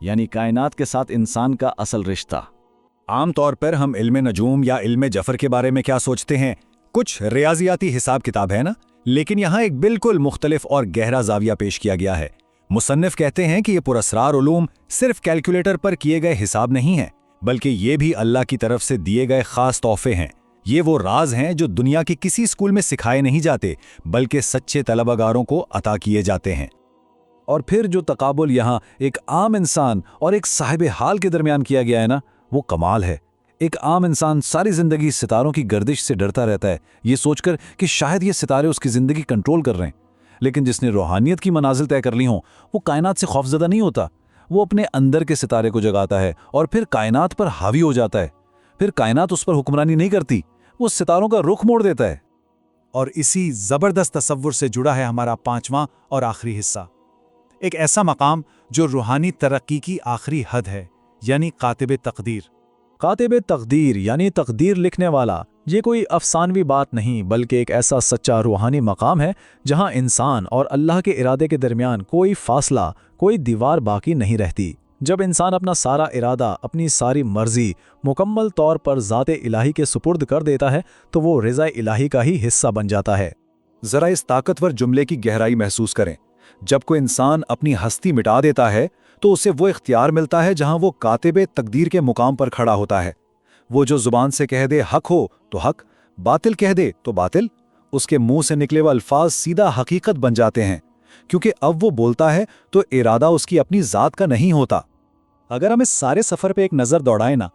یعنی کائنات کے ساتھ انسان کا اصل رشتہ۔ عام طور پر ہم علم نجوم یا علم جفر کے بارے میں کیا سوچتے ہیں؟ کچھ ریاضیاتی حساب کتاب ہے نا، لیکن یہاں ایک بالکل مختلف اور گہرا زاویہ پیش کیا گیا ہے۔ مصنف کہتے ہیں کہ یہ پراسرار علوم صرف کیلکولیٹر پر کیے گئے حساب نہیں ہیں، بلکہ یہ بھی اللہ کی طرف سے دیے گئے خاص تحفے ہیں۔ یہ وہ راز ہیں جو دنیا کے کسی اسکول میں سکھائے نہیں جاتے، بلکہ سچے طلبہ گاروں کو عطا کیے جاتے ہیں۔ اور پھر جو تقابل یہاں ایک عام انسان اور ایک صاحب حال کے درمیان کیا گیا ہے نا، وہ کمال ہے۔ ایک عام انسان ساری زندگی ستاروں کی گردش سے ڈرتا رہتا ہے، یہ سوچ کر کہ شاید یہ ستارے اس کی زندگی کنٹرول کر رہے ہیں۔ لیکن جس نے روحانیت کی منازل طے کر لی ہوں، وہ کائنات سے خوفزدہ نہیں ہوتا۔ وہ اپنے اندر کے ستارے کو جگاتا ہے اور پھر کائنات پر حاوی ہو جاتا ہے۔ پھر کائنات اس پر حکمرانی نہیں کرتی، وہ ستاروں کا رخ موڑ دیتا ہے۔ اور اسی زبردست تصور سے جڑا ہے ہمارا 5واں اور آخری حصہ، ایک ایسا مقام جو روحانی ترقی کی آخری حد ہے، یعنی کاتب تقدیر۔ کاتب تقدیر یعنی تقدیر لکھنے والا، یہ کوئی افسانوی بات نہیں، بلکہ ایک ایسا سچا روحانی مقام ہے جہاں انسان اور اللہ کے ارادے کے درمیان کوئی فاصلہ، کوئی دیوار باقی نہیں رہتی۔ جب انسان اپنا سارا ارادہ، اپنی ساری مرضی مکمل طور پر ذات الہی کے سپرد کر دیتا ہے تو وہ رضا الہی کا ہی حصہ بن جاتا ہے۔ ذرا اس طاقتور جملے کی گہرائی محسوس کریں۔ جب کوئی انسان اپنی ہستی مٹا دیتا ہے تو اسے وہ اختیار ملتا ہے جہاں وہ کاتب تقدیر کے مقام پر کھڑا ہوتا ہے۔ وہ جو زبان سے کہہ دے حق ہو تو حق، باطل کہہ دے تو باطل، اس کے منہ سے نکلے ہوئے الفاظ سیدھا حقیقت بن جاتے ہیں، کیونکہ اب وہ بولتا ہے تو ارادہ اس کی اپنی ذات کا نہیں ہوتا۔ اگر ہم اس سارے سفر پہ ایک نظر دوڑائیں نا،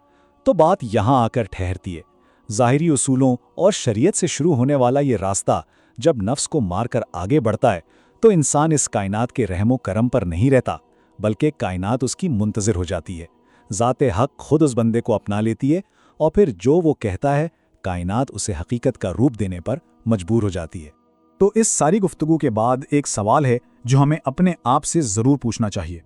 تو بات یہاں آ کر ٹھہرتی ہے۔ ظاہری اصولوں اور شریعت سے شروع ہونے والا یہ راستہ جب نفس کو مار کر آگے بڑھتا ہے تو انسان اس کائنات کے رحم و کرم پر نہیں رہتا، بلکہ کائنات اس کی منتظر ہو جاتی ہے۔ ذات حق خود اس بندے کو اپنا لیتی ہے اور پھر جو وہ کہتا ہے کائنات اسے حقیقت کا روپ دینے پر مجبور ہو جاتی ہے۔ تو اس ساری گفتگو کے بعد ایک سوال ہے جو ہمیں اپنے آپ سے ضرور پوچھنا چاہیے۔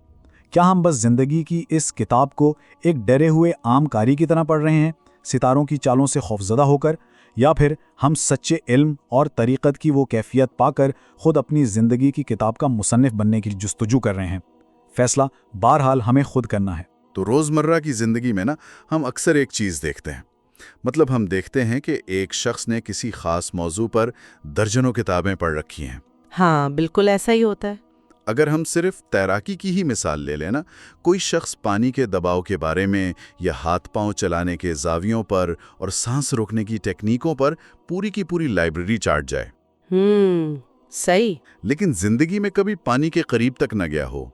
کیا ہم بس زندگی کی اس کتاب کو ایک ڈرے ہوئے عام قاری کی طرح پڑھ رہے ہیں، ستاروں کی چالوں سے خوفزدہ ہو کر، یا پھر ہم سچے علم اور طریقت کی وہ کیفیت پا کر خود اپنی زندگی کی کتاب کا مصنف بننے کی جستجو کر رہے ہیں؟ فیصلہ بہرحال ہمیں خود کرنا ہے۔ تو روزمرہ کی زندگی میں ہم اکثر ایک چیز دیکھتے ہیں، مطلب ہم دیکھتے ہیں کہ ایک شخص نے کسی خاص موضوع پر درجنوں کتابیں پڑھ رکھی ہیں۔ ہاں بالکل ایسا ہی ہوتا ہے۔ اگر ہم صرف تیراکی کی ہی مثال لے لیں کوئی شخص پانی کے دباؤ کے بارے میں یا ہاتھ پاؤں چلانے کے زاویوں پر اور سانس روکنے کی ٹیکنیکوں پر پوری کی پوری لائبریری چاٹ جائے، صحیح۔ لیکن زندگی میں کبھی پانی کے قریب تک نہ گیا ہو،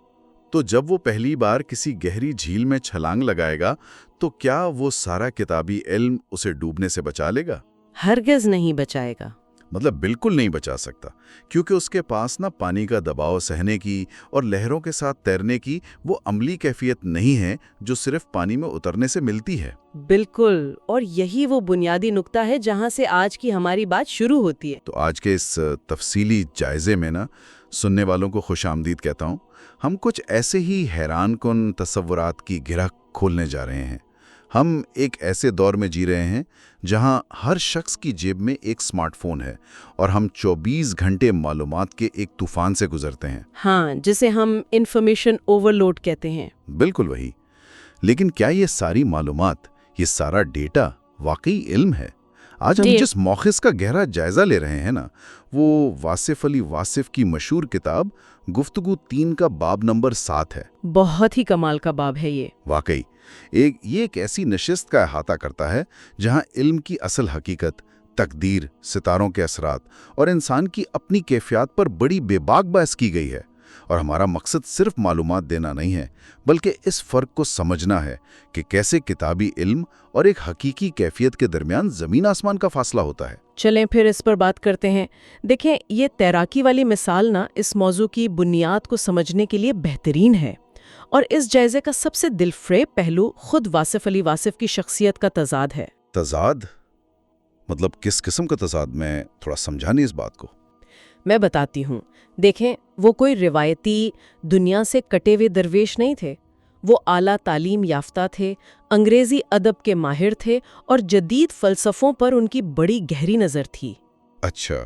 تو جب وہ پہلی بار کسی گہری جھیل میں چھلانگ لگائے گا تو کیا وہ سارا کتابی علم اسے ڈوبنے سے بچا لے گا؟ ہرگز نہیں بچائے گا۔ مطلب بالکل نہیں بچا سکتا، کیونکہ اس کے پاس پانی کا دباؤ سہنے کی اور لہروں کے ساتھ تیرنے کی وہ عملی کیفیت نہیں ہے جو صرف پانی میں اترنے سے ملتی ہے۔ بالکل، اور یہی وہ بنیادی نقطہ ہے جہاں سے آج کی ہماری بات شروع ہوتی ہے۔ تو آج کے اس تفصیلی جائزے میں سننے والوں کو خوش آمدید کہتا ہوں۔ ہم کچھ ایسے ہی حیران کن تصورات کی گرہ کھولنے جا رہے ہیں۔ ہم ایک ایسے دور میں جی رہے ہیں جہاں ہر شخص کی جیب میں ایک سمارٹ فون ہے اور ہم 24 گھنٹے معلومات کے ایک طوفان سے گزرتے ہیں۔ ہاں، جسے ہم انفارمیشن اوورلوڈ کہتے ہیں۔ بالکل وہی۔ لیکن کیا یہ ساری معلومات، یہ سارا ڈیٹا واقعی علم ہے؟ آج ہم جس ماخذ کا گہرا جائزہ لے رہے ہیں وہ واصف علی واصف کی مشہور کتاب گفتگو 3 کا باب نمبر 7 ہے۔ بہت ہی کمال کا باب ہے یہ۔ واقعی یہ ایک ایسی نشست کا احاطہ کرتا ہے جہاں علم کی اصل حقیقت، تقدیر، ستاروں کے اثرات اور انسان کی اپنی کیفیات پر بڑی بے باک بحث کی گئی ہے۔ اور ہمارا مقصد صرف معلومات دینا نہیں ہے، بلکہ اس فرق کو سمجھنا ہے کہ کیسے کتابی علم اور ایک حقیقی کیفیت کے درمیان زمین آسمان کا فاصلہ ہوتا ہے۔ چلیں پھر اس پر بات کرتے ہیں۔ دیکھیں، یہ تیراکی والی مثال اس موضوع کی بنیاد کو سمجھنے کے لیے بہترین ہے، اور اس جائزے کا سب سے دلفریب پہلو خود واصف علی واصف کی شخصیت کا تضاد ہے۔ تضاد؟ مطلب کس قسم کا تضاد؟ میں تھوڑا سمجھا نہیں اس بات کو۔ میں بتاتی ہوں۔ دیکھیں، وہ کوئی روایتی دنیا سے کٹے ہوئے درویش نہیں تھے۔ وہ اعلیٰ تعلیم یافتہ تھے، انگریزی ادب کے ماہر تھے اور جدید فلسفوں پر ان کی بڑی گہری نظر تھی۔ اچھا،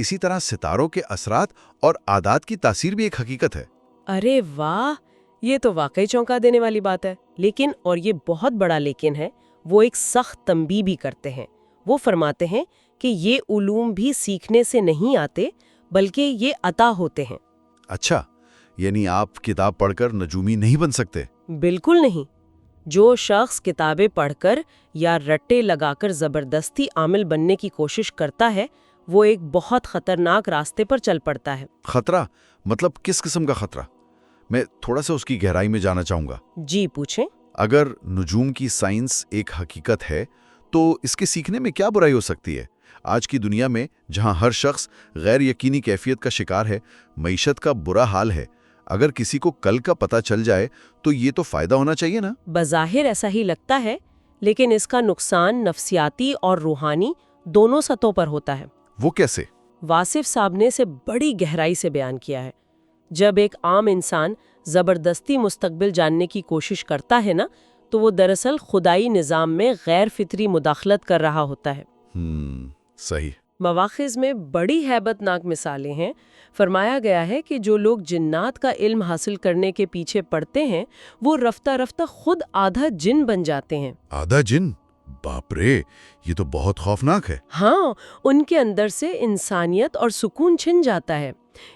اسی طرح ستاروں کے اثرات اور عادات کی تاثیر بھی ایک حقیقت ہے۔ ارے واہ، یہ تو واقعی چونکا دینے والی بات ہے۔ لیکن، اور یہ بہت بڑا لیکن ہے، وہ ایک سخت تنبیہ بھی کرتے ہیں۔ وہ فرماتے ہیں کہ یہ علوم بھی سیکھنے سے نہیں آتے، بلکہ یہ عطا ہوتے ہیں۔ اچھا، یعنی آپ کتاب پڑھ کر نجومی نہیں بن سکتے؟ بالکل نہیں۔ جو شخص کتابیں پڑھ کر یا رٹے لگا کر زبردستی عامل بننے کی کوشش کرتا ہے، وہ ایک بہت خطرناک راستے پر چل پڑتا ہے۔ خطرہ مطلب کس قسم کا خطرہ؟ میں تھوڑا سا اس کی گہرائی میں جانا چاہوں گا۔ جی پوچھیں۔ اگر نجوم کی سائنس ایک حقیقت ہے تو اس کے سیکھنے میں کیا برائی ہو سکتی ہے؟ آج کی دنیا میں جہاں ہر شخص غیر یقینی کیفیت کا شکار ہے، معیشت کا برا حال ہے، اگر کسی کو کل کا پتہ چل جائے تو یہ تو فائدہ ہونا چاہیے نا؟ بظاہر ایسا ہی لگتا ہے، لیکن اس کا نقصان نفسیاتی اور روحانی دونوں سطحوں پر ہوتا ہے۔ وہ کیسے؟ واصف صاحب نے اسے بڑی گہرائی سے بیان کیا ہے۔ جب ایک عام انسان زبردستی مستقبل جاننے کی کوشش کرتا ہے نا، تو وہ دراصل خدائی نظام میں غیر فطری مداخلت کر رہا ہوتا ہے۔ صحیح۔ مواخذ میں بڑی ہیبت ناک مثالیں ہیں۔ فرمایا گیا ہے کہ جو لوگ جنات کا علم حاصل کرنے کے پیچھے پڑتے ہیں، وہ رفتہ رفتہ خود آدھا جن بن جاتے ہیں۔ آدھا جن؟ باپ رے، یہ تو بہت خوفناک ہے۔ ہاں، ان کے اندر سے انسانیت اور سکون چھن جاتا ہے۔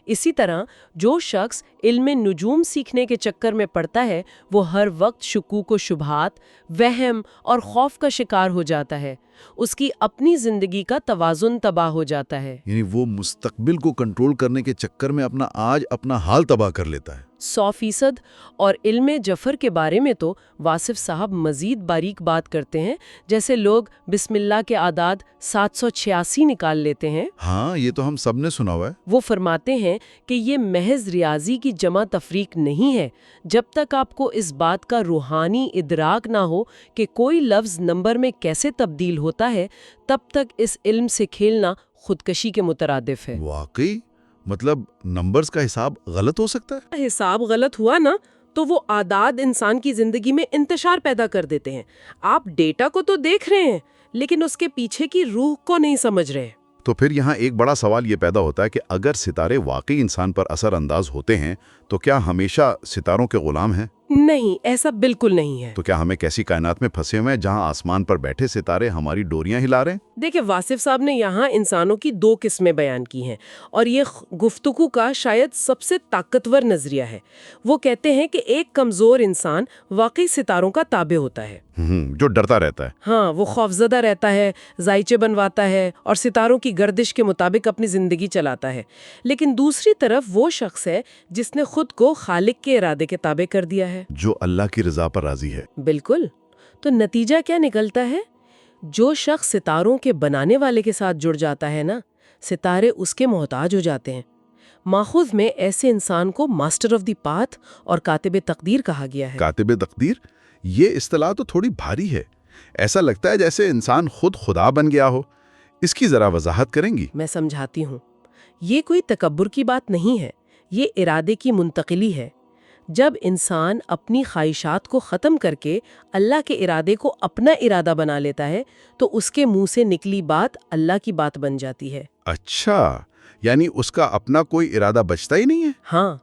اسی طرح جو شخص علم نجوم سیکھنے کے چکر میں پڑتا ہے، وہ ہر وقت شکوک و شبہات، وہم اور خوف کا شکار ہو جاتا ہے۔ اس کی اپنی زندگی کا توازن تباہ ہو جاتا ہے۔ یعنی وہ مستقبل کو کنٹرول کرنے کے چکر میں اپنا حال تباہ کر لیتا ہے۔ 100%۔ اور علم جفر کے بارے میں تو واصف صاحب مزید باریک بات کرتے ہیں، جیسے لوگ بسم اللہ کے اعداد 786 نکال لیتے ہیں۔ ہاں، یہ تو ہم سب نے سنا ہوا ہے۔ وہ فرماتے ہیں کہ یہ محض ریاضی کی جمع تفریق نہیں ہے۔ جب تک آپ کو اس بات کا روحانی ادراک نہ ہو کہ کوئی لفظ نمبر میں کیسے تبدیل ہوتا ہے، تب تک اس علم سے کھیلنا خودکشی کے مترادف ہے۔ واقعی؟ مطلب نمبرز کا حساب غلط ہو سکتا ہے؟ حساب غلط ہوا نا، تو وہ اعداد انسان کی زندگی میں انتشار پیدا کر دیتے ہیں۔ آپ ڈیٹا کو تو دیکھ رہے ہیں، لیکن اس کے پیچھے کی روح کو نہیں سمجھ رہے۔ تو پھر یہاں ایک بڑا سوال یہ پیدا ہوتا ہے کہ اگر ستارے واقعی انسان پر اثر انداز ہوتے ہیں تو کیا ہمیشہ ستاروں کے غلام ہیں؟ نہیں، ایسا بالکل نہیں ہے۔ تو کیا ہم ایک ایسی کائنات میں پھنسے ہوئے ہیں جہاں آسمان پر بیٹھے ستارے ہماری ڈوریاں ہلا رہے ہیں؟ دیکھیں، واصف صاحب نے یہاں انسانوں کی 2 قسمیں بیان کی ہیں، اور یہ گفتگو کا شاید سب سے طاقتور نظریہ ہے۔ وہ کہتے ہیں کہ ایک کمزور انسان واقعی ستاروں کا تابع ہوتا ہے۔ جو ڈرتا رہتا ہے۔ ہاں، وہ خوفزدہ رہتا ہے، ذائچے بنواتا ہے اور ستاروں کی گردش کے مطابق اپنی زندگی چلاتا ہے۔ لیکن دوسری طرف وہ شخص ہے جس نے خود کو خالق کے ارادے کے تابع کر دیا ہے، جو اللہ کی رضا پر راضی ہے۔ بالکل۔ تو نتیجہ کیا نکلتا ہے؟ جو شخص ستاروں کے بنانے والے کے ساتھ جڑ جاتا ہے نا، ستارے اس کے محتاج ہو جاتے ہیں۔ ماخوذ میں ایسے انسان کو ماسٹر آف دی پاتھ اور کاتب تقدیر کہا گیا ہے۔ کاتب تقدیر؟ یہ اصطلاح تو تھوڑی بھاری ہے۔ ایسا لگتا ہے جیسے انسان خود خدا بن گیا ہو۔ اس کی ذرا وضاحت کریں گی؟ میں سمجھاتی ہوں۔ یہ کوئی تکبر کی بات نہیں ہے، یہ ارادے کی منتقلی ہے۔ جب انسان اپنی خواہشات کو ختم کر کے اللہ کے ارادے کو اپنا ارادہ بنا لیتا ہے، تو اس کے منہ سے نکلی بات اللہ کی بات بن جاتی ہے۔ اچھا، یعنی اس کا اپنا کوئی ارادہ بچتا ہی نہیں ہے؟ ہاں،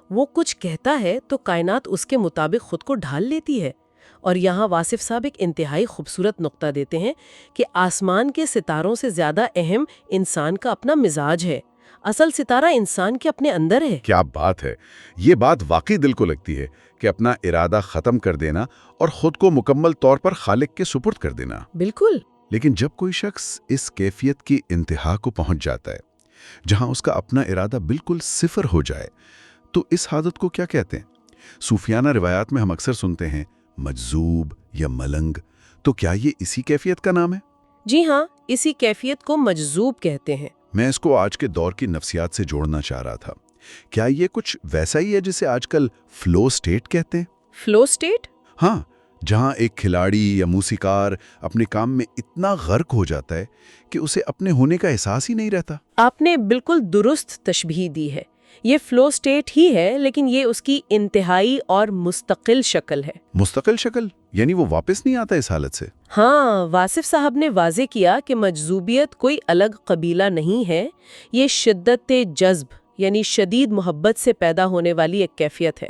وہ کچھ کہتا ہے تو کائنات اس کے مطابق خود کو ڈھال لیتی ہے۔ اور یہاں واصف صاحب ایک انتہائی خوبصورت نقطہ دیتے ہیں کہ آسمان کے ستاروں سے زیادہ اہم انسان کا اپنا مزاج ہے۔ اصل ستارہ انسان کے اپنے اندر ہے۔ کیا بات ہے! یہ بات واقعی دل کو لگتی ہے کہ اپنا ارادہ ختم کر دینا اور خود کو مکمل طور پر خالق کے سپرد کر دینا۔ بالکل۔ لیکن جب کوئی شخص اس کیفیت کی انتہا کو پہنچ جاتا ہے، جہاں اس کا اپنا ارادہ بالکل صفر ہو جائے، تو اس حالت کو کیا کہتے ہیں؟ صوفیانہ روایات میں ہم اکثر سنتے ہیں مجذوب یا ملنگ، تو کیا یہ اسی کیفیت کا نام ہے؟ جی ہاں، اسی کیفیت کو مجذوب کہتے ہیں۔ میں اس کو آج کے دور کی نفسیات سے جوڑنا چاہ رہا تھا۔ کیا یہ کچھ ویسا ہی ہے جسے آج کل فلو سٹیٹ کہتے ہیں؟ Flu state? ہاں، جہاں ایک کھلاڑی یا موسیقار اپنے کام میں اتنا غرق ہو جاتا ہے کہ اسے اپنے ہونے کا احساس ہی نہیں رہتا۔ آپ نے بالکل درست تشبیہ دی ہے۔ یہ فلو سٹیٹ ہی ہے، لیکن یہ اس کی انتہائی اور مستقل شکل ہے۔ مستقل شکل یعنی وہ واپس نہیں آتا اس حالت سے؟ ہاں، واصف صاحب نے واضح کیا کہ مجذوبیت کوئی الگ قبیلہ نہیں ہے، یہ شدت جذب یعنی شدید محبت سے پیدا ہونے والی ایک کیفیت ہے،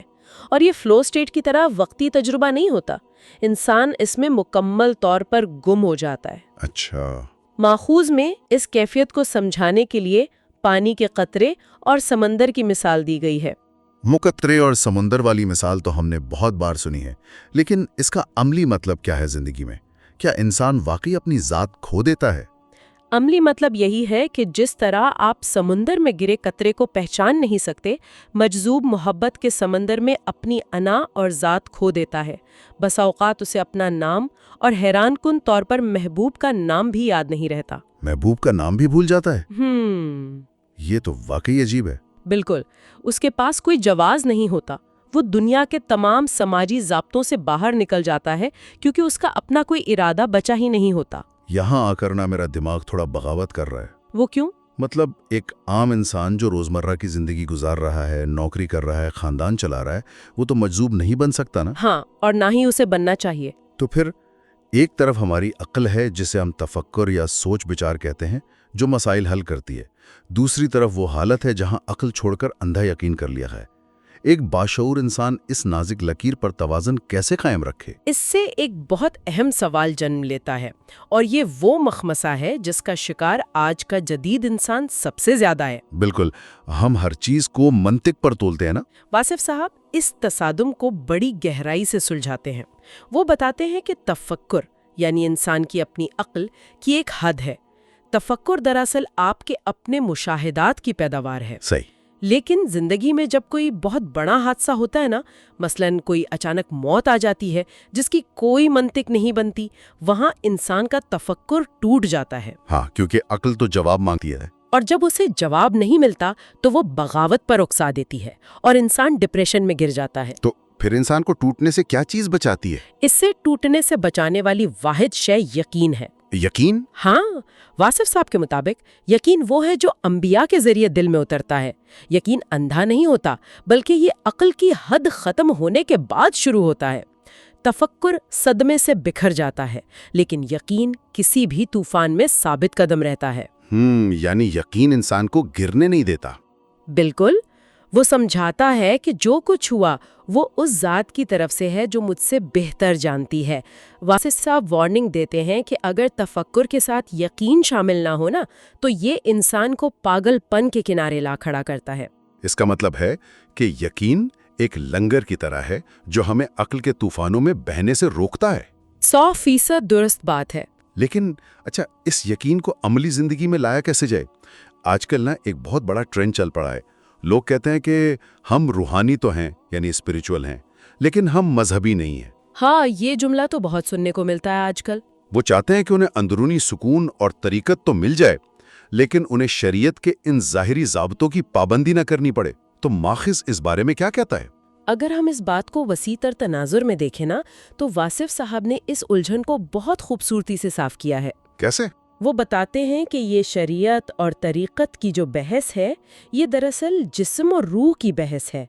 اور یہ فلو سٹیٹ کی طرح وقتی تجربہ نہیں ہوتا، انسان اس میں مکمل طور پر گم ہو جاتا ہے۔ اچھا، ماخوذ میں اس کیفیت کو سمجھانے کے لیے پانی کے قطرے اور سمندر کی مثال دی گئی ہے۔ مقطرے اور سمندر والی مثال تو ہم نے بہت بار سنی ہے، لیکن اس کا عملی مطلب کیا ہے زندگی میں؟ کیا انسان واقعی اپنی ذات کھو دیتا ہے؟ عملی مطلب یہی ہے کہ جس طرح آپ سمندر میں گرے قطرے کو پہچان نہیں سکتے، مجذوب محبت کے سمندر میں اپنی انا اور ذات کھو دیتا ہے۔ بس اوقات اسے اپنا نام اور حیران کن طور پر محبوب کا نام بھی یاد نہیں رہتا۔ محبوب کا نام بھی بھول جاتا ہے؟ یہ تو واقعی عجیب ہے۔ بالکل، اس کے پاس کوئی جواز نہیں ہوتا، وہ دنیا کے تمام سماجی ضابطوں سے باہر نکل جاتا ہے کیونکہ اس کا اپنا کوئی ارادہ بچا ہی نہیں ہوتا۔ یہاں آ کر نا میرا دماغ تھوڑا بغاوت کر رہا ہے۔ وہ کیوں؟ مطلب ایک عام انسان جو روزمرہ کی زندگی گزار رہا ہے، نوکری کر رہا ہے، خاندان چلا رہا ہے، وہ تو مجذوب نہیں بن سکتا نا؟ ہاں، اور نہ ہی اسے بننا چاہیے۔ تو پھر ایک طرف ہماری عقل ہے جسے ہم تفکر یا سوچ بچار کہتے ہیں، جو مسائل حل کرتی ہے۔ دوسری طرف وہ حالت ہے جہاں عقل چھوڑ کر اندھا یقین کر لیا ہے۔ ایک باشعور انسان اس نازک لکیر پر توازن کیسے قائم رکھے؟ اس سے ایک بہت اہم سوال جنم لیتا ہے، اور یہ وہ مخمصہ ہے جس کا شکار آج کا جدید انسان سب سے زیادہ ہے۔ بالکل، ہم ہر چیز کو منطق پر تولتے ہیں نا؟ واصف صاحب اس تصادم کو بڑی گہرائی سے سلجھاتے ہیں۔ وہ بتاتے ہیں کہ تفکر یعنی انسان کی اپنی عقل کی ایک حد ہے۔ تفکر دراصل آپ کے اپنے مشاہدات کی پیداوار ہے۔ صحیح۔ لیکن زندگی میں جب کوئی بہت بڑا حادثہ ہوتا ہے نا، مثلاً کوئی اچانک موت آ جاتی ہے جس کی کوئی منطق نہیں بنتی، وہاں انسان کا تفکر ٹوٹ جاتا ہے۔ ہاں، کیونکہ عقل تو جواب مانگتی ہے، اور جب اسے جواب نہیں ملتا تو وہ بغاوت پر اکسا دیتی ہے اور انسان ڈپریشن میں گر جاتا ہے۔ تو پھر انسان کو ٹوٹنے سے کیا چیز بچاتی ہے؟ اس سے ٹوٹنے سے بچانے والی واحد شے یقین ہے۔ یقین؟ ہاں، واصف صاحب کے مطابق یقین وہ ہے جو انبیاء کے ذریعے دل میں اترتا ہے۔ یقین اندھا نہیں ہوتا، بلکہ یہ عقل کی حد ختم ہونے کے بعد شروع ہوتا ہے۔ تفکر صدمے سے بکھر جاتا ہے، لیکن یقین کسی بھی طوفان میں ثابت قدم رہتا ہے۔ یعنی یقین انسان کو گرنے نہیں دیتا۔ بالکل، وہ سمجھاتا ہے کہ جو کچھ ہوا وہ اس ذات کی طرف سے ہے جو مجھ سے بہتر جانتی ہے۔ واصف صاحب وارننگ دیتے ہیں کہ اگر تفکر کے ساتھ یقین شامل نہ ہو نا، تو یہ انسان کو پاگل پن کے کنارے لا کھڑا کرتا ہے۔ اس کا مطلب ہے کہ یقین ایک لنگر کی طرح ہے جو ہمیں عقل کے طوفانوں میں بہنے سے روکتا ہے۔ 100% درست بات ہے۔ لیکن اچھا، اس یقین کو عملی زندگی میں لایا کیسے جائے؟ آج کل نا ایک بہت بڑا ٹرینڈ چل پڑا ہے۔ لوگ کہتے ہیں کہ ہم روحانی تو ہیں، یعنی اسپریچول ہیں، لیکن ہم مذہبی نہیں ہیں۔ ہاں، یہ جملہ تو بہت سننے کو ملتا ہے آج کل۔ وہ چاہتے ہیں کہ انہیں اندرونی سکون اور طریقت تو مل جائے، لیکن انہیں شریعت کے ان ظاہری ضابطوں کی پابندی نہ کرنی پڑے۔ تو ماخذ اس بارے میں کیا کہتا ہے؟ اگر ہم اس بات کو وسیع تر تناظر میں دیکھیں نا، تو واصف صاحب نے اس الجھن کو بہت خوبصورتی سے صاف کیا ہے۔ کیسے؟ وہ بتاتے ہیں کہ یہ شریعت اور طریقت کی جو بحث ہے، یہ دراصل جسم اور روح کی بحث ہے۔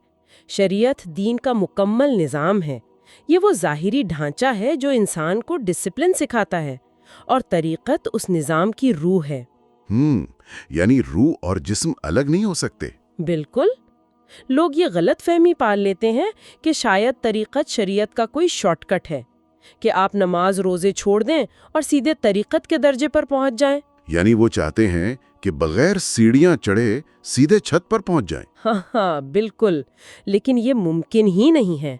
شریعت دین کا مکمل نظام ہے، یہ وہ ظاہری ڈھانچہ ہے جو انسان کو ڈسپلن سکھاتا ہے، اور طریقت اس نظام کی روح ہے۔ یعنی روح اور جسم الگ نہیں ہو سکتے؟ بالکل۔ لوگ یہ غلط فہمی پال لیتے ہیں کہ شاید طریقت شریعت کا کوئی شارٹ کٹ ہے، کہ آپ نماز روزے چھوڑ دیں اور سیدھے طریقت کے درجے پر پہنچ جائیں۔ یعنی وہ چاہتے ہیں کہ بغیر سیڑھیاں چڑھے سیدھے چھت پر پہنچ جائیں۔ ہاں بالکل، لیکن یہ ممکن ہی نہیں ہے۔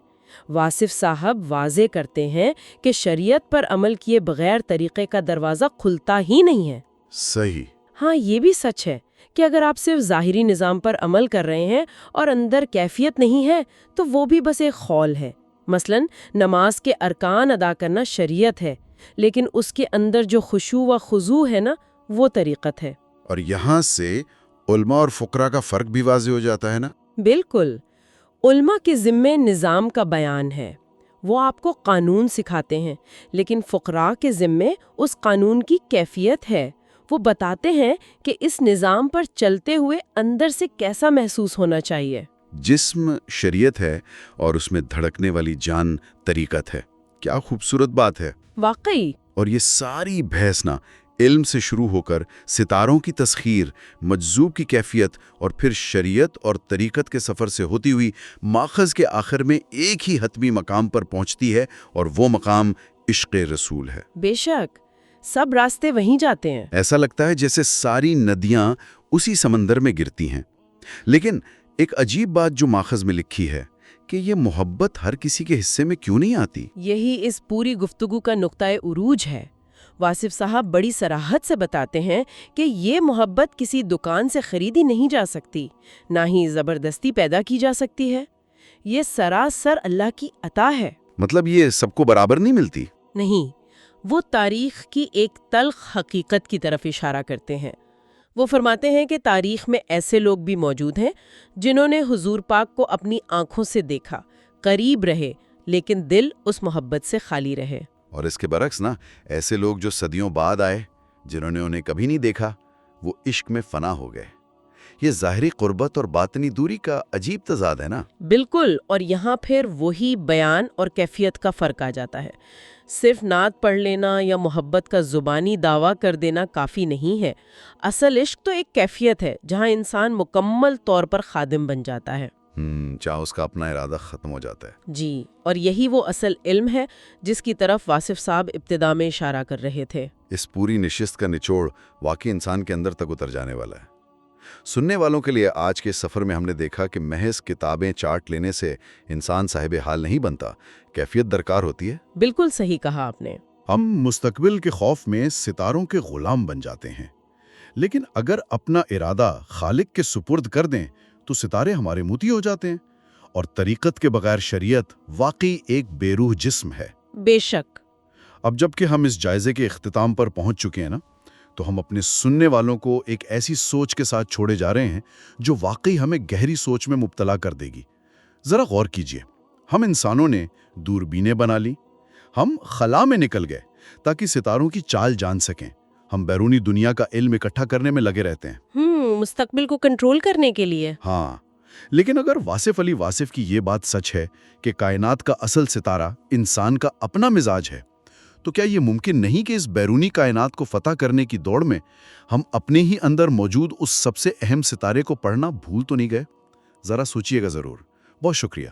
واصف صاحب واضح کرتے ہیں کہ شریعت پر عمل کیے بغیر طریقے کا دروازہ کھلتا ہی نہیں ہے۔ صحیح۔ ہاں، یہ بھی سچ ہے کہ اگر آپ صرف ظاہری نظام پر عمل کر رہے ہیں اور اندر کیفیت نہیں ہے تو وہ بھی بس ایک خول ہے۔ مثلا نماز کے ارکان ادا کرنا شریعت ہے، لیکن اس کے اندر جو خشوع و خضوع ہے نا، وہ طریقت ہے۔ اور یہاں سے علماء اور فقراء کا فرق بھی واضح ہو جاتا ہے نا؟ بالکل۔ علماء کے ذمے نظام کا بیان ہے، وہ آپ کو قانون سکھاتے ہیں، لیکن فقراء کے ذمے اس قانون کی کیفیت ہے، وہ بتاتے ہیں کہ اس نظام پر چلتے ہوئے اندر سے کیسا محسوس ہونا چاہیے۔ جسم شریعت ہے اور اس میں دھڑکنے والی جان طریقت ہے۔ کیا خوبصورت بات ہے۔ واقعی۔ اور یہ ساری بحث نا علم سے شروع ہو کر ستاروں کی تسخیر، مجذوب کی کیفیت اور پھر شریعت اور طریقت کے سفر سے ہوتی ہوئی ماخذ کے آخر میں ایک ہی حتمی مقام پر پہنچتی ہے، اور وہ مقام عشق رسول ہے۔ بے شک، سب راستے وہیں جاتے ہیں۔ ایسا لگتا ہے جیسے ساری ندیاں اسی سمندر میں گرتی ہیں۔ لیکن ایک عجیب بات جو ماخذ میں لکھی ہے کہ یہ محبت ہر کسی کے حصے میں کیوں نہیں آتی؟ یہی اس پوری گفتگو کا نقطۂ عروج ہے۔ واصف صاحب بڑی صراحت سے بتاتے ہیں کہ یہ محبت کسی دکان سے خریدی نہیں جا سکتی، نہ ہی زبردستی پیدا کی جا سکتی ہے۔ یہ سراسر اللہ کی عطا ہے۔ مطلب یہ سب کو برابر نہیں ملتی؟ نہیں، وہ تاریخ کی ایک تلخ حقیقت کی طرف اشارہ کرتے ہیں۔ وہ فرماتے ہیں کہ تاریخ میں ایسے لوگ بھی موجود ہیں جنہوں نے حضور پاک کو اپنی آنکھوں سے دیکھا، قریب رہے، لیکن دل اس محبت سے خالی رہے۔ اور اس کے برعکس نا، ایسے لوگ جو صدیوں بعد آئے، جنہوں نے انہیں کبھی نہیں دیکھا، وہ عشق میں فنا ہو گئے۔ یہ ظاہری قربت اور باطنی دوری کا عجیب تضاد ہے نا؟ بالکل، اور یہاں پھر وہی بیان اور کیفیت کا فرق آ جاتا ہے۔ صرف نعت پڑھ لینا یا محبت کا زبانی دعویٰ کر دینا کافی نہیں ہے۔ اصل عشق تو ایک کیفیت ہے جہاں انسان مکمل طور پر خادم بن جاتا ہے۔ چاہے اس کا اپنا ارادہ ختم ہو جاتا ہے۔ جی، اور یہی وہ اصل علم ہے جس کی طرف واصف صاحب ابتدا میں اشارہ کر رہے تھے۔ اس پوری نشست کا نچوڑ واقعی انسان کے اندر تک اتر جانے والا ہے۔ سننے والوں کے لیے آج کے سفر میں ہم نے دیکھا کہ محض کتابیں چاٹ لینے سے انسان صاحب حال نہیں بنتا، کیفیت درکار ہوتی ہے۔ بالکل صحیح کہا آپ نے۔ ہم مستقبل کے خوف میں ستاروں کے غلام بن جاتے ہیں، لیکن اگر اپنا ارادہ خالق کے سپرد کر دیں تو ستارے ہمارے موتی ہو جاتے ہیں، اور طریقت کے بغیر شریعت واقعی ایک بے روح جسم ہے۔ بے شک۔ اب جب کہ ہم اس جائزے کے اختتام پر پہنچ چکے ہیں نا، تو ہم اپنے سننے والوں کو ایک ایسی سوچ کے ساتھ چھوڑے جا رہے ہیں جو واقعی ہمیں گہری سوچ میں مبتلا کر دے گی۔ ذرا غور کیجئے، ہم انسانوں نے دوربینیں بنا لی، ہم خلا میں نکل گئے تاکہ ستاروں کی چال جان سکیں، ہم بیرونی دنیا کا علم اکٹھا کرنے میں لگے رہتے ہیں۔ مستقبل کو کنٹرول کرنے کے لیے۔ ہاں، لیکن اگر واصف علی واصف کی یہ بات سچ ہے کہ کائنات کا اصل ستارہ انسان کا اپنا مزاج ہے، تو کیا یہ ممکن نہیں کہ اس بیرونی کائنات کو فتح کرنے کی دوڑ میں ہم اپنے ہی اندر موجود اس سب سے اہم ستارے کو پڑھنا بھول تو نہیں گئے؟ ذرا سوچئے گا ضرور۔ بہت شکریہ۔